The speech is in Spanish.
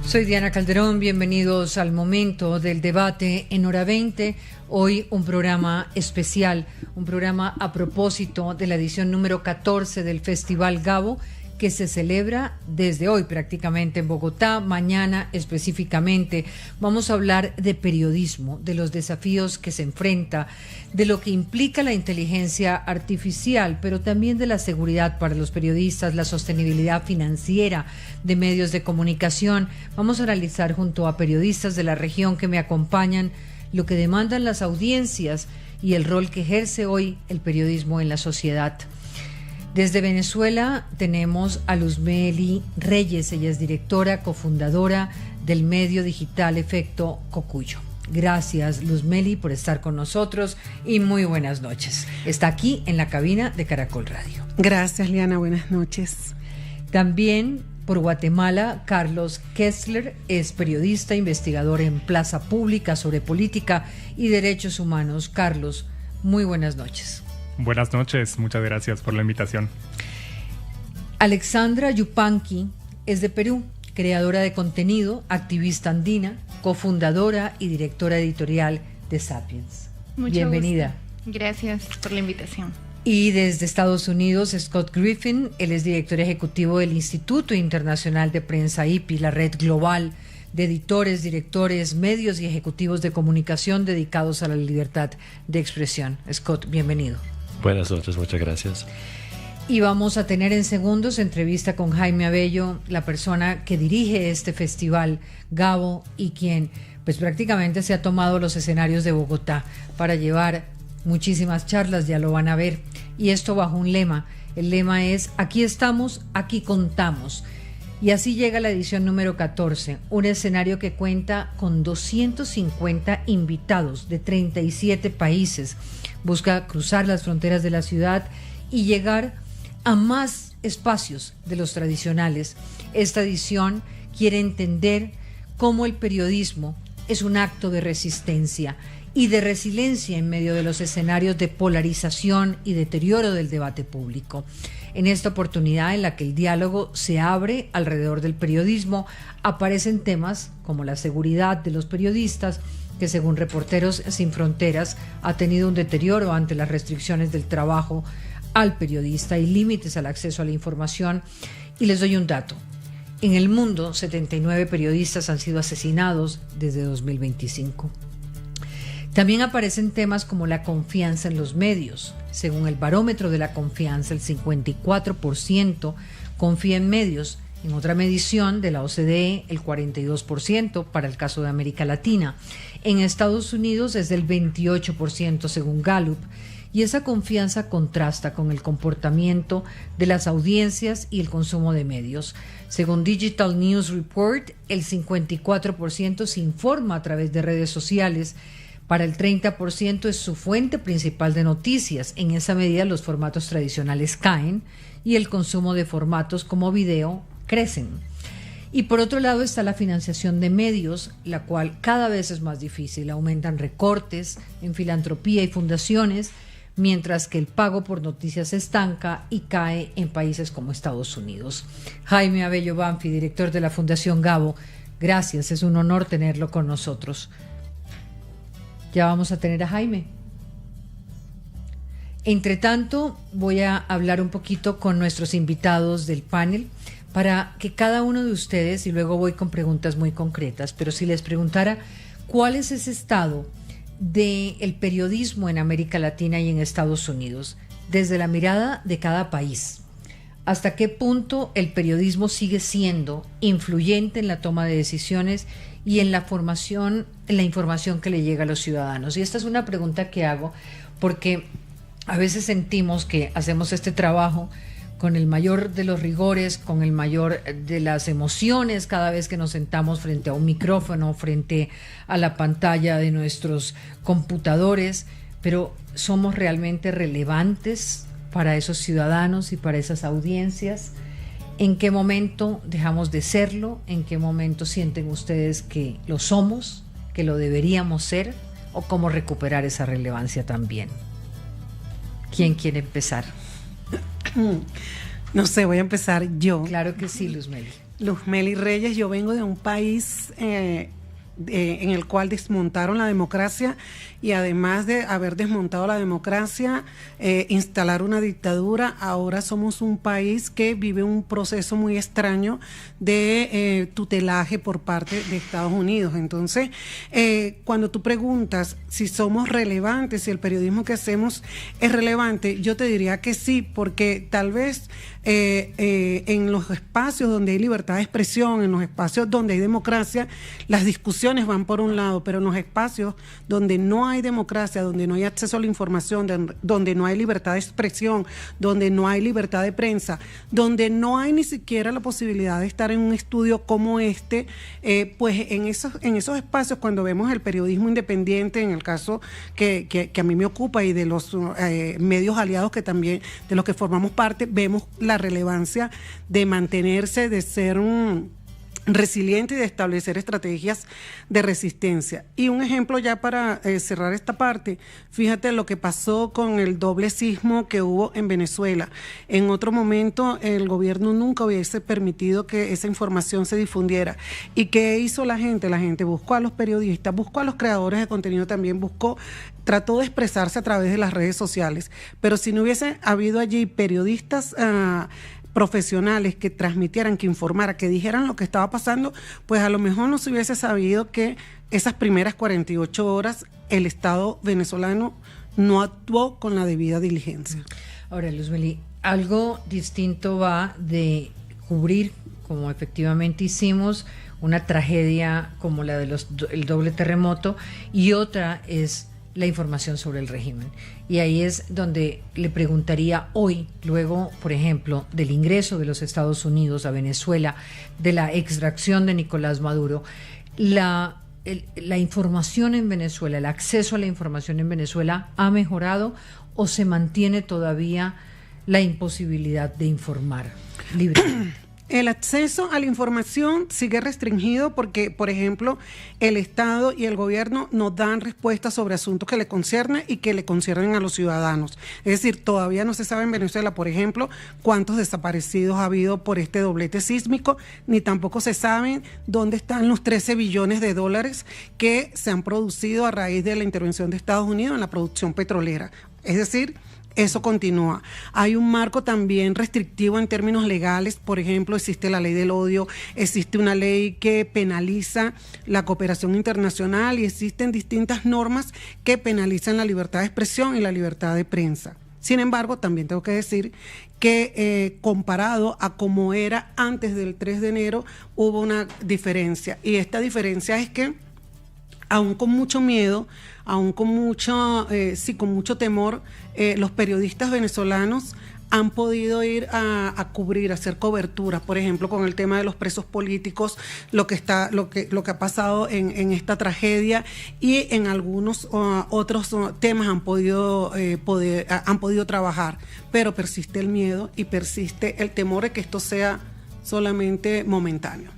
Soy Diana Calderón, bienvenidos al momento del debate en Hora 20. Hoy un programa especial, un programa a propósito de la edición número 14 del Festival Gabo, que se celebra desde hoy prácticamente en Bogotá. Mañana específicamente vamos a hablar de periodismo, de los desafíos que se enfrenta, de lo que implica la inteligencia artificial, pero también de la seguridad para los periodistas, la sostenibilidad financiera de medios de comunicación. Vamos a analizar junto a periodistas de la región que me acompañan lo que demandan las audiencias y el rol que ejerce hoy el periodismo en la sociedad. Desde Venezuela tenemos a Luzmeli Reyes, ella es directora, cofundadora del medio digital Efecto Cocuyo. Gracias, Luzmeli, por estar con nosotros y muy buenas noches. Está aquí en la cabina de Caracol Radio. Gracias, Liana, buenas noches. También por Guatemala, Carlos Kessler es periodista, investigador en Plaza Pública sobre política y derechos humanos. Carlos, muy buenas noches. Buenas noches, muchas gracias por la invitación. Alexandra Yupanqui es de Perú, creadora de contenido, activista andina, cofundadora y directora editorial de Sapiens. Bienvenida. Gusto. Gracias por la invitación. Y desde Estados Unidos, Scott Griffin, él es director ejecutivo del Instituto Internacional de Prensa IPI, la red global de editores, directores, medios y ejecutivos de comunicación dedicados a la libertad de expresión. Scott, bienvenido. Buenas noches, muchas gracias. Y vamos a tener en segundos entrevista con Jaime Abello, la persona que dirige este festival Gabo y quien pues prácticamente se ha tomado los escenarios de Bogotá para llevar muchísimas charlas, ya lo van a ver. Y esto bajo un lema. El lema es: aquí estamos, aquí contamos. Y así llega la edición número 14, un escenario que cuenta con 250 invitados de 37 países. Busca cruzar las fronteras de la ciudad y llegar a más espacios de los tradicionales. Esta edición quiere entender cómo el periodismo es un acto de resistencia y de resiliencia en medio de los escenarios de polarización y deterioro del debate público. En esta oportunidad en la que el diálogo se abre alrededor del periodismo, aparecen temas como la seguridad de los periodistas, que según Reporteros Sin Fronteras ha tenido un deterioro ante las restricciones del trabajo al periodista y límites al acceso a la información. Y les doy un dato. En el mundo, 79 periodistas han sido asesinados desde 2025. También aparecen temas como la confianza en los medios. Según el barómetro de la confianza, el 54% confía en medios. En otra medición de la OCDE, el 42% para el caso de América Latina. En Estados Unidos es del 28% según Gallup. Y esa confianza contrasta con el comportamiento de las audiencias y el consumo de medios. Según Digital News Report, el 54% se informa a través de redes sociales. Para el 30% es su fuente principal de noticias. En esa medida los formatos tradicionales caen y el consumo de formatos como video crecen. Y por otro lado está la financiación de medios, la cual cada vez es más difícil. Aumentan recortes en filantropía y fundaciones, mientras que el pago por noticias se estanca y cae en países como Estados Unidos. Jaime Abello Banfi, director de la Fundación Gabo, gracias, es un honor tenerlo con nosotros. Ya vamos a tener a Jaime. Entre tanto, voy a hablar un poquito con nuestros invitados del panel para que cada uno de ustedes, y luego voy con preguntas muy concretas, pero si les preguntara cuál es ese estado del periodismo en América Latina y en Estados Unidos, desde la mirada de cada país, ¿hasta qué punto el periodismo sigue siendo influyente en la toma de decisiones y en la formación, en la información que le llega a los ciudadanos? Y esta es una pregunta que hago porque a veces sentimos que hacemos este trabajo con el mayor de los rigores, con el mayor de las emociones cada vez que nos sentamos frente a un micrófono, frente a la pantalla de nuestros computadores, pero ¿somos realmente relevantes para esos ciudadanos y para esas audiencias? ¿En qué momento dejamos de serlo? ¿En qué momento sienten ustedes que lo somos, que lo deberíamos ser? ¿O cómo recuperar esa relevancia también? ¿Quién quiere empezar? No sé, voy a empezar yo. Claro que sí, Luzmeli. Luzmeli Reyes, yo vengo de un país en el cual desmontaron la democracia y además de haber desmontado la democracia, instalar una dictadura, ahora somos un país que vive un proceso muy extraño de tutelaje por parte de Estados Unidos. Entonces, cuando tú preguntas si somos relevantes, si el periodismo que hacemos es relevante, yo te diría que sí, porque tal vez en los espacios donde hay libertad de expresión, en los espacios donde hay democracia, las discusiones van por un lado, pero en los espacios donde no hay democracia, donde no hay acceso a la información, donde no hay libertad de expresión, donde no hay libertad de prensa, donde no hay ni siquiera la posibilidad de estar en un estudio como este, pues en esos espacios, cuando vemos el periodismo independiente, en el caso que a mí me ocupa y de los medios aliados que también, de los que formamos parte, vemos la relevancia de mantenerse, de ser resiliente y de establecer estrategias de resistencia. Y un ejemplo ya para cerrar esta parte, fíjate lo que pasó con el doble sismo que hubo en Venezuela. En otro momento el gobierno nunca hubiese permitido que esa información se difundiera. ¿Y qué hizo la gente? La gente buscó a los periodistas, buscó a los creadores de contenido también, trató de expresarse a través de las redes sociales. Pero si no hubiese habido allí periodistas profesionales que transmitieran, que informaran, que dijeran lo que estaba pasando, pues a lo mejor no se hubiese sabido que esas primeras 48 horas el Estado venezolano no actuó con la debida diligencia. Ahora, Luzmeli, algo distinto va de cubrir, como efectivamente hicimos, una tragedia como la de el doble terremoto, y otra es la información sobre el régimen. Y ahí es donde le preguntaría hoy, luego, por ejemplo, del ingreso de los Estados Unidos a Venezuela, de la extracción de Nicolás Maduro, la información en Venezuela, el acceso a la información en Venezuela, ¿ha mejorado o se mantiene todavía la imposibilidad de informar libremente? El acceso a la información sigue restringido porque, por ejemplo, el Estado y el gobierno no dan respuestas sobre asuntos que le conciernen y que le conciernen a los ciudadanos. Es decir, todavía no se sabe en Venezuela, por ejemplo, cuántos desaparecidos ha habido por este doblete sísmico, ni tampoco se sabe dónde están los 13 billones de dólares que se han producido a raíz de la intervención de Estados Unidos en la producción petrolera. Es decir, eso continúa. Hay un marco también restrictivo en términos legales. Por ejemplo, existe la ley del odio, existe una ley que penaliza la cooperación internacional y existen distintas normas que penalizan la libertad de expresión y la libertad de prensa. Sin embargo, también tengo que decir que comparado a como era antes del 3 de enero, hubo una diferencia. Y esta diferencia es que, aún con mucho miedo, aún con mucho temor, los periodistas venezolanos han podido ir a cubrir, a hacer coberturas, por ejemplo, con el tema de los presos políticos, lo que ha pasado en esta tragedia, y en algunos otros temas han podido trabajar, pero persiste el miedo y persiste el temor de que esto sea solamente momentáneo.